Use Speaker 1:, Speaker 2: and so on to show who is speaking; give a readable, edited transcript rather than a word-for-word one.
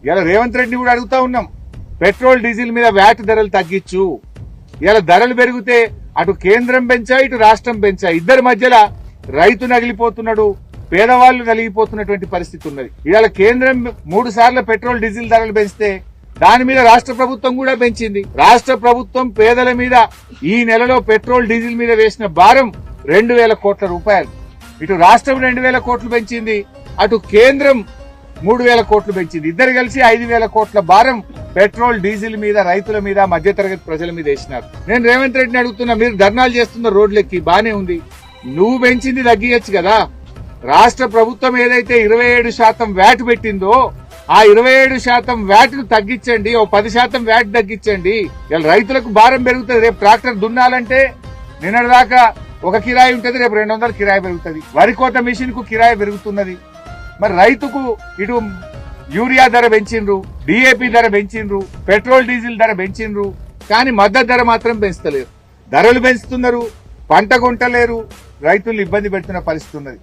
Speaker 1: ఇలా రేవంత్ రెడ్డిని కూడా అడుగుతా ఉన్నాం, పెట్రోల్ డీజిల్ మీద వ్యాట్ ధరలు తగ్గించు. ఇలా ధరలు పెరిగితే అటు కేంద్రం పెంచా ఇటు రాష్ట్రం పెంచా, ఇద్దరి మధ్యలో రైతు నగిలిపోతున్నాడు, పేదవాళ్లు నలిగిపోతున్నటువంటి పరిస్థితి ఉన్నది. ఇవాళ కేంద్రం 3 సార్లు పెట్రోల్ డీజిల్ ధరలు పెంచితే దాని మీద రాష్ట్ర ప్రభుత్వం కూడా పెంచింది. రాష్ట్ర ప్రభుత్వం పేదల మీద ఈ నెలలో పెట్రోల్ డీజిల్ మీద వేసిన భారం 2,000 కోట్ల రూపాయలు. ఇటు రాష్ట్రం 2,000 కోట్లు పెంచింది, అటు కేంద్రం 3,000 కోట్లు పెంచింది. ఇద్దరు కలిసి 5,000 కోట్ల భారం పెట్రోల్ డీజిల్ మీద, రైతుల మీద, మధ్యతరగతి ప్రజల మీద వేసినారు. నేను రేవంత్ రెడ్డిని అడుగుతున్నా, మీరు ధర్నాలు చేస్తున్న రోడ్లెక్కి బానే ఉంది, నువ్వు పెంచింది తగ్గియచ్చు కదా. రాష్ట్ర ప్రభుత్వం ఏదైతే 27% వ్యాట్ పెట్టిందో ఆ 27% వ్యాట్ ను తగ్గించండి, ఓ 10% వ్యాట్ తగ్గించండి. ఇలా రైతులకు భారం పెరుగుతుంది. రేపు ట్రాక్టర్ దున్నాలంటే నిన్నటిదాకా ఒక కిరాయి ఉంటుంది, రేపు 200 కిరాయి పెరుగుతుంది. వరి కోత మిషన్ కు కిరాయి పెరుగుతున్నది. మరి రైతుకు ఇటు యూరియా ధర పెంచిండ్రు, డిఏపి ధర పెంచిండ్రు, పెట్రోల్ డీజిల్ ధర పెంచిండ్రు, కానీ మద్దతు ధర మాత్రం పెంచుతలేరు. ధరలు పెంచుతున్నారు, పంట కొంటలేరు, రైతులు ఇబ్బంది పెడుతున్న పరిస్థితి ఉన్నది.